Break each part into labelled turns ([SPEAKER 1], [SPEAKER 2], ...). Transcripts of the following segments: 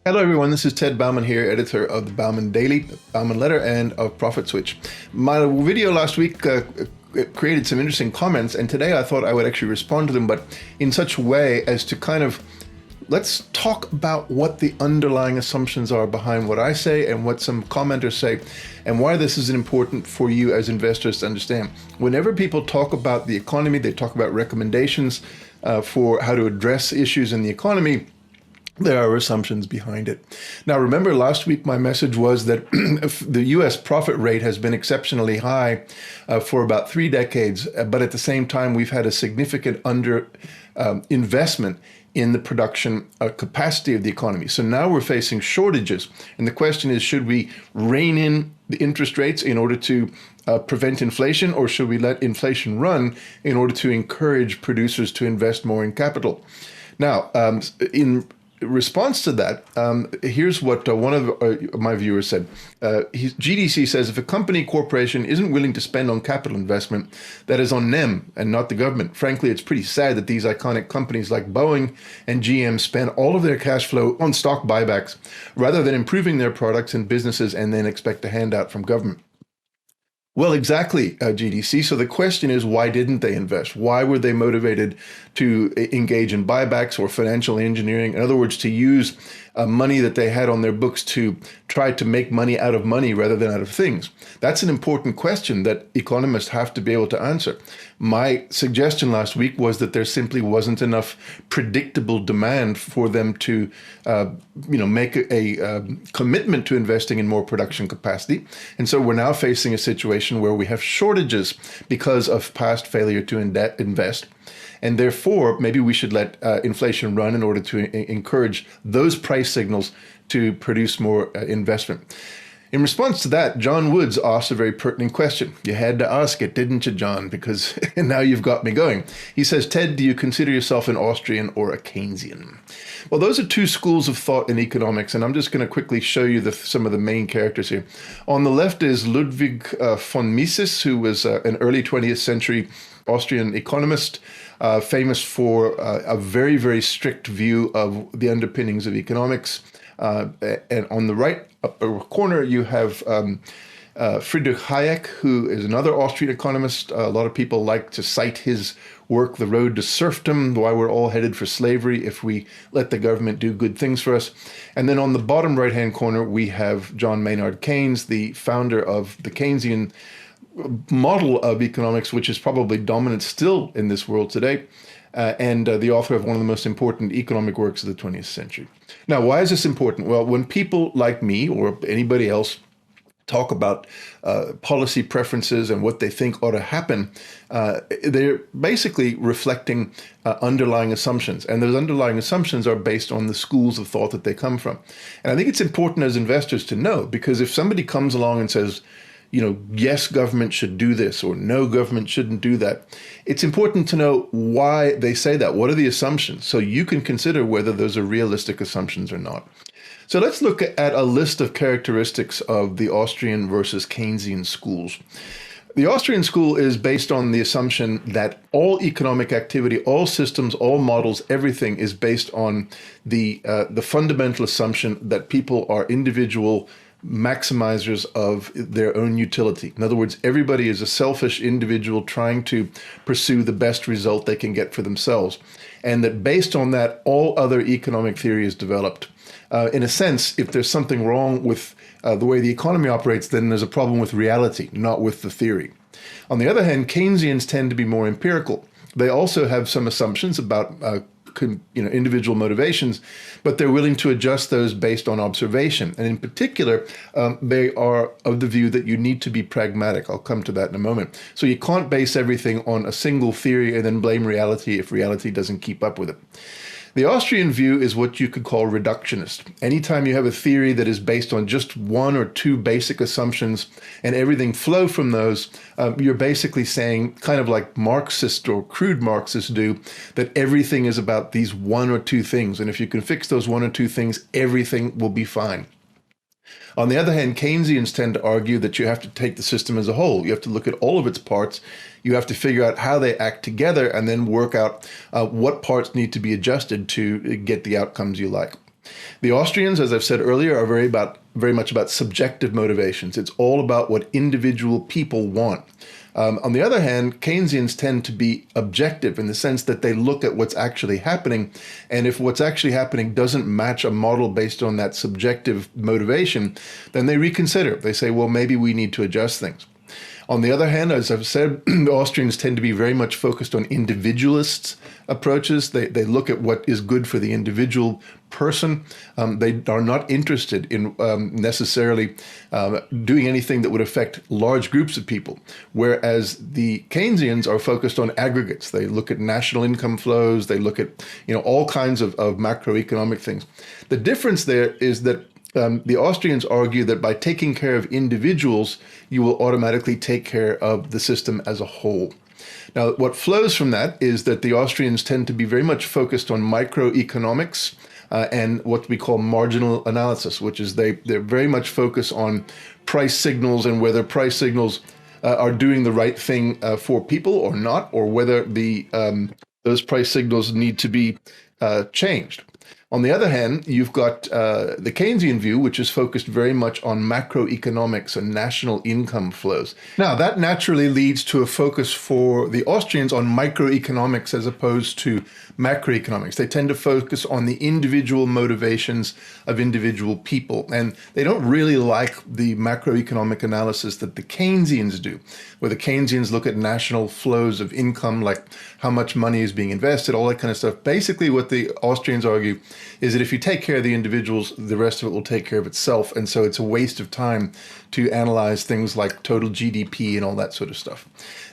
[SPEAKER 1] Hello, everyone. This is Ted Bauman here, editor of the Bauman Daily, Bauman Letter, and of Profit Switch. My video last week created some interesting comments, and today I thought I would actually respond to them, but in such a way as to kind of let's talk about what the underlying assumptions are behind what I say and what some commenters say, and why this is important for you as investors to understand. Whenever people talk about the economy, they talk about recommendations for how to address issues in the economy. There are assumptions behind it. Now, remember last week my message was that the US profit rate has been exceptionally high for about 3 decades, but at the same time, we've had a significant investment in the production capacity of the economy. So now we're facing shortages. And the question is, should we rein in the interest rates in order to prevent inflation, or should we let inflation run in order to encourage producers to invest more in capital? Now, in response to that, here's what one of my viewers said. GDC says, if a company corporation isn't willing to spend on capital investment, that is on them and not the government. Frankly, it's pretty sad that these iconic companies like Boeing and GM spend all of their cash flow on stock buybacks rather than improving their products and businesses and then expect a handout from government. Well, exactly, GDC. So the question is, why didn't they invest? Why were they motivated to engage in buybacks or financial engineering? In other words, to use money that they had on their books to try to make money out of money rather than out of things. That's an important question that economists have to be able to answer. My suggestion last week was that there simply wasn't enough predictable demand for them to make a commitment to investing in more production capacity. And so we're now facing a situation where we have shortages because of past failure to invest. And therefore, maybe we should let inflation run in order to encourage those price signals to produce more investment. In response to that, John Woods asked a very pertinent question. You had to ask it, didn't you, John? Because now you've got me going. He says, Ted, do you consider yourself an Austrian or a Keynesian? Well, those are two schools of thought in economics, and I'm just going to quickly show you some of the main characters here. On the left is Ludwig von Mises, who was an early 20th century Austrian economist, famous for a very, very strict view of the underpinnings of economics. And on the right upper corner, you have Friedrich Hayek, who is another Austrian economist. A lot of people like to cite his work, The Road to Serfdom, Why We're All Headed for Slavery if we let the government do good things for us. And then on the bottom right-hand corner, we have John Maynard Keynes, the founder of the Keynesian model of economics, which is probably dominant still in this world today, and the author of one of the most important economic works of the 20th century. Now, why is this important? Well, when people like me or anybody else talk about policy preferences and what they think ought to happen, they're basically reflecting underlying assumptions. And those underlying assumptions are based on the schools of thought that they come from. And I think it's important as investors to know, because if somebody comes along and says, yes, government should do this, or no, government shouldn't do that, it's important to know why they say that. What are the assumptions? So you can consider whether those are realistic assumptions or not. So let's look at a list of characteristics of the Austrian versus Keynesian schools. The Austrian school is based on the assumption that all economic activity, all systems, all models, everything is based on the fundamental assumption that people are individual maximizers of their own utility. In other words, everybody is a selfish individual trying to pursue the best result they can get for themselves. And that based on that, all other economic theory is developed. In a sense, if there's something wrong with the way the economy operates, then there's a problem with reality, not with the theory. On the other hand, Keynesians tend to be more empirical. They also have some assumptions about individual motivations, but they're willing to adjust those based on observation. And in particular, they are of the view that you need to be pragmatic. I'll come to that in a moment. So you can't base everything on a single theory and then blame reality if reality doesn't keep up with it. The Austrian view is what you could call reductionist. Anytime you have a theory that is based on just one or two basic assumptions and everything flow from those, you're basically saying, kind of like Marxists or crude Marxists do, that everything is about these one or two things. And if you can fix those one or two things, everything will be fine. On the other hand, Keynesians tend to argue that you have to take the system as a whole. You have to look at all of its parts. You have to figure out how they act together and then work out what parts need to be adjusted to get the outcomes you like. The Austrians, as I've said earlier, are very much about subjective motivations. It's all about what individual people want. On the other hand, Keynesians tend to be objective in the sense that they look at what's actually happening. And if what's actually happening doesn't match a model based on that subjective motivation, then they reconsider. They say, well, maybe we need to adjust things. On the other hand, as I've said, the Austrians tend to be very much focused on individualist approaches. They look at what is good for the individual person. They are not interested in necessarily doing anything that would affect large groups of people, whereas the Keynesians are focused on aggregates. They look at national income flows. They look at all kinds of macroeconomic things. The difference there is that the Austrians argue that by taking care of individuals, you will automatically take care of the system as a whole. Now, what flows from that is that the Austrians tend to be very much focused on microeconomics and what we call marginal analysis, which is they're very much focused on price signals and whether price signals are doing the right thing for people or not, or whether those price signals need to be changed. On the other hand, you've got the Keynesian view, which is focused very much on macroeconomics and national income flows. Now, that naturally leads to a focus for the Austrians on microeconomics as opposed to macroeconomics. They tend to focus on the individual motivations of individual people, and they don't really like the macroeconomic analysis that the Keynesians do, where the Keynesians look at national flows of income, like how much money is being invested, all that kind of stuff. Basically, what the Austrians argue is that if you take care of the individuals, the rest of it will take care of itself. And so it's a waste of time to analyze things like total GDP and all that sort of stuff.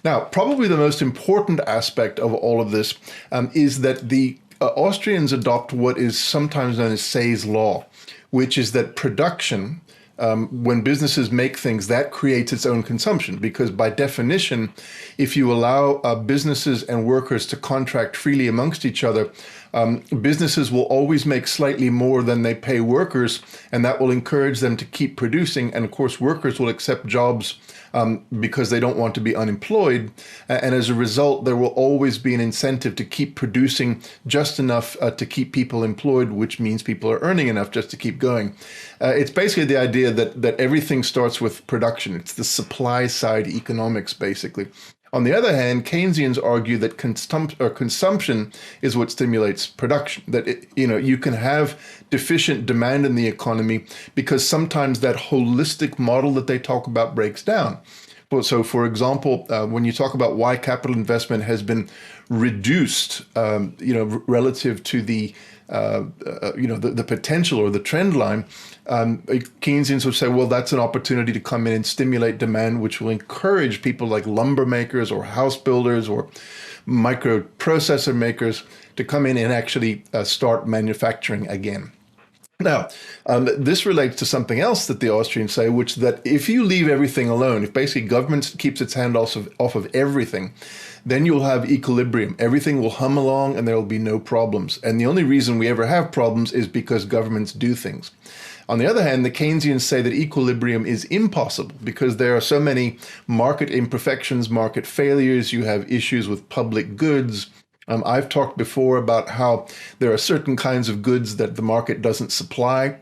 [SPEAKER 1] Now, probably the most important aspect of all of this is that the Austrians adopt what is sometimes known as Say's law, which is that production, when businesses make things, that creates its own consumption, because by definition, if you allow businesses and workers to contract freely amongst each other, businesses will always make slightly more than they pay workers, and that will encourage them to keep producing. And of course, workers will accept jobs because they don't want to be unemployed. And as a result, there will always be an incentive to keep producing just enough to keep people employed, which means people are earning enough just to keep going. It's basically the idea that everything starts with production. It's the supply side economics, basically. On the other hand, Keynesians argue that consumption is what stimulates production, that you can have deficient demand in the economy because sometimes that holistic model that they talk about breaks down. So, for example, when you talk about why capital investment has been reduced, relative to the potential or the trend line, Keynesians would say, well, that's an opportunity to come in and stimulate demand, which will encourage people like lumber makers or house builders or microprocessor makers to come in and actually start manufacturing again. Now, this relates to something else that the Austrians say, which that if you leave everything alone, if basically government keeps its hand off of everything, then you'll have equilibrium. Everything will hum along and there will be no problems. And the only reason we ever have problems is because governments do things. On the other hand, the Keynesians say that equilibrium is impossible because there are so many market imperfections, market failures. You have issues with public goods. I've talked before about how there are certain kinds of goods that the market doesn't supply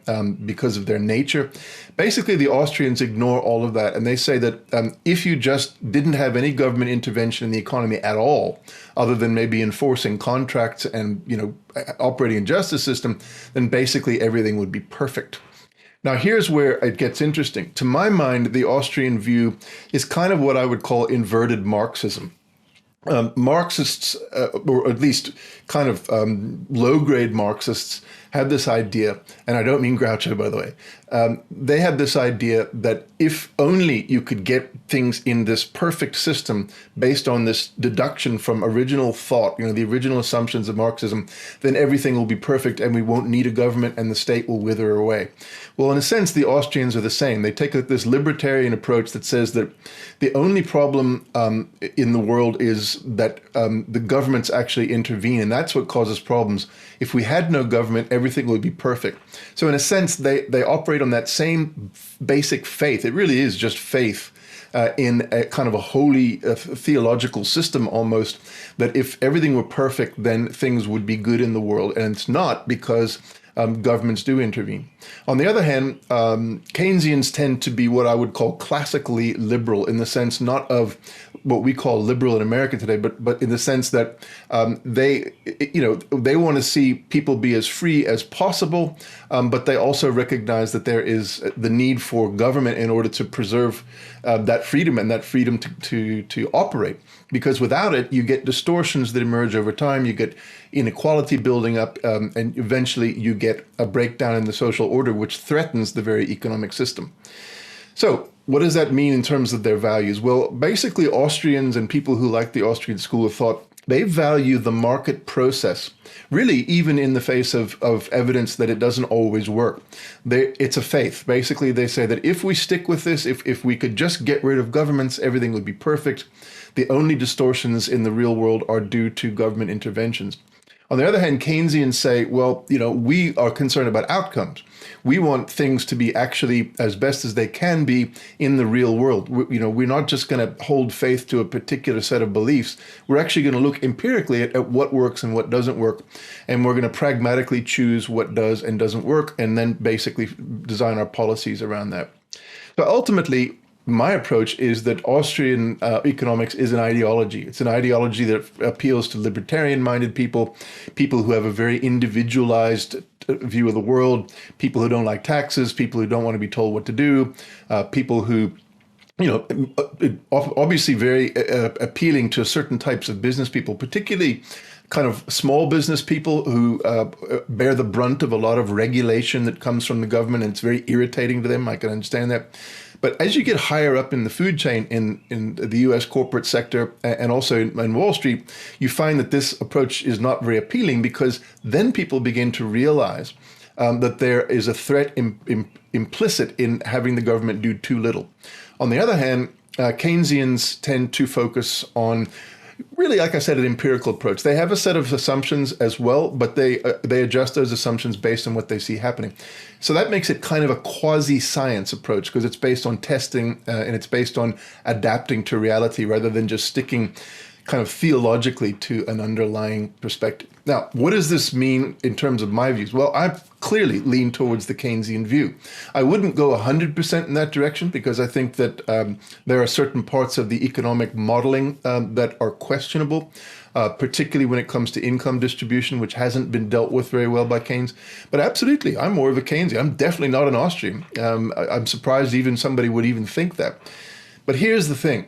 [SPEAKER 1] because of their nature. Basically, the Austrians ignore all of that, and they say that if you just didn't have any government intervention in the economy at all, other than maybe enforcing contracts and operating a justice system, then basically everything would be perfect. Now, here's where it gets interesting. To my mind, the Austrian view is kind of what I would call inverted Marxism. Marxists, or at least kind of low-grade Marxists, had this idea, and I don't mean Groucho, by the way. They had this idea that if only you could get things in this perfect system based on this deduction from original thought, the original assumptions of Marxism, then everything will be perfect and we won't need a government and the state will wither away. Well, in a sense, the Austrians are the same. They take this libertarian approach that says that the only problem in the world is that the governments actually intervene, and that's what causes problems. If we had no government, everything would be perfect. So in a sense, they operate on that same basic faith. It really is just faith in a kind of a holy theological system almost, that if everything were perfect, then things would be good in the world. And it's not, because governments do intervene. On the other hand, Keynesians tend to be what I would call classically liberal, in the sense not of what we call liberal in America today, but in the sense that they want to see people be as free as possible, but they also recognize that there is the need for government in order to preserve that freedom and that freedom to operate. Because without it, you get distortions that emerge over time, you get inequality building up, and eventually you get a breakdown in the social order, which threatens the very economic system. So what does that mean in terms of their values? Well, basically, Austrians and people who like the Austrian school of thought, they value the market process, really even in the face of evidence that it doesn't always work. It's a faith. Basically, they say that if we stick with this, if we could just get rid of governments, everything would be perfect. The only distortions in the real world are due to government interventions. On the other hand, Keynesians say, well, we are concerned about outcomes. We want things to be actually as best as they can be in the real world. We're not just going to hold faith to a particular set of beliefs. We're actually going to look empirically at what works and what doesn't work. And we're going to pragmatically choose what does and doesn't work, and then basically design our policies around that. So ultimately, my approach is that Austrian economics is an ideology. It's an ideology that appeals to libertarian-minded people, people who have a very individualized view of the world, people who don't like taxes, people who don't want to be told what to do, people who, obviously very appealing to certain types of business people, particularly kind of small business people who bear the brunt of a lot of regulation that comes from the government, and it's very irritating to them. I can understand that. But as you get higher up in the food chain in the US corporate sector and also in Wall Street, you find that this approach is not very appealing, because then people begin to realize that there is a threat implicit in having the government do too little. On the other hand, Keynesians tend to focus on, really, like I said, an empirical approach. They have a set of assumptions as well, but they adjust those assumptions based on what they see happening. So that makes it kind of a quasi-science approach, because it's based on testing and it's based on adapting to reality rather than just sticking kind of theologically to an underlying perspective. Now, what does this mean in terms of my views? Well, I clearly lean towards the Keynesian view. I wouldn't go 100% in that direction, because I think that there are certain parts of the economic modeling that are questionable, particularly when it comes to income distribution, which hasn't been dealt with very well by Keynes. But absolutely, I'm more of a Keynesian. I'm definitely not an Austrian. I'm surprised even somebody would even think that. But here's the thing.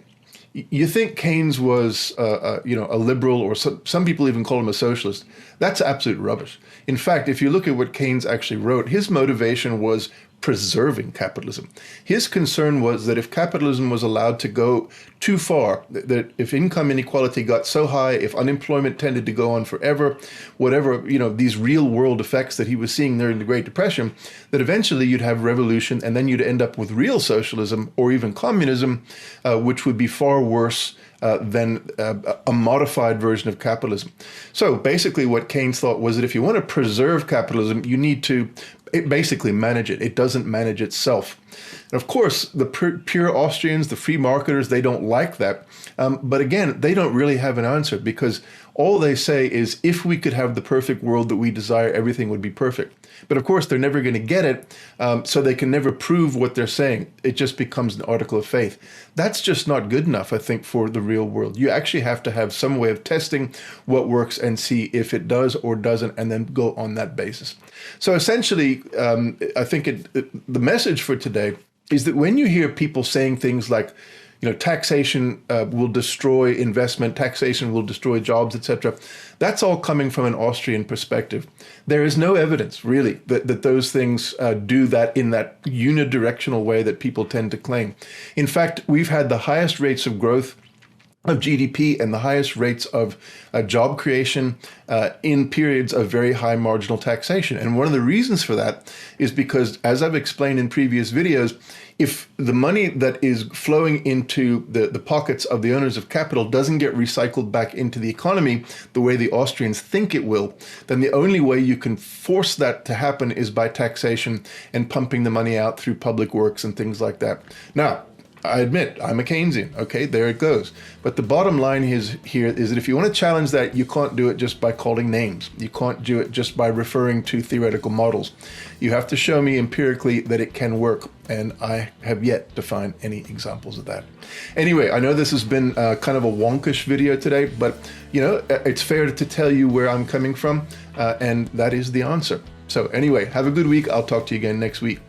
[SPEAKER 1] You think Keynes was, a liberal, or some people even call him a socialist. That's absolute rubbish. In fact, if you look at what Keynes actually wrote, his motivation was preserving capitalism. His concern was that if capitalism was allowed to go too far, that if income inequality got so high, if unemployment tended to go on forever, whatever, these real world effects that he was seeing during the Great Depression, that eventually you'd have revolution, and then you'd end up with real socialism or even communism, which would be far worse than a modified version of capitalism. So basically what Keynes thought was that if you want to preserve capitalism, you need to basically manage it. It doesn't manage itself. And of course, the pure Austrians, the free marketers, they don't like that. But again, they don't really have an answer, because all they say is, if we could have the perfect world that we desire, everything would be perfect. But of course, they're never going to get it, so they can never prove what they're saying. It just becomes an article of faith. That's just not good enough, I think, for the real world. You actually have to have some way of testing what works and see if it does or doesn't, and then go on that basis. So essentially, I think the message for today is that when you hear people saying things like, taxation will destroy investment, taxation will destroy jobs, etc. That's all coming from an Austrian perspective. There is no evidence, really, that those things do that in that unidirectional way that people tend to claim. In fact, we've had the highest rates of growth of GDP and the highest rates of job creation in periods of very high marginal taxation. And one of the reasons for that is because, as I've explained in previous videos, if the money that is flowing into the pockets of the owners of capital doesn't get recycled back into the economy the way the Austrians think it will, then the only way you can force that to happen is by taxation and pumping the money out through public works and things like that. Now, I admit, I'm a Keynesian. Okay, there it goes. But the bottom line is that if you want to challenge that, you can't do it just by calling names. You can't do it just by referring to theoretical models. You have to show me empirically that it can work, and I have yet to find any examples of that. Anyway, I know this has been kind of a wonkish video today, but it's fair to tell you where I'm coming from, and that is the answer. So anyway, have a good week. I'll talk to you again next week.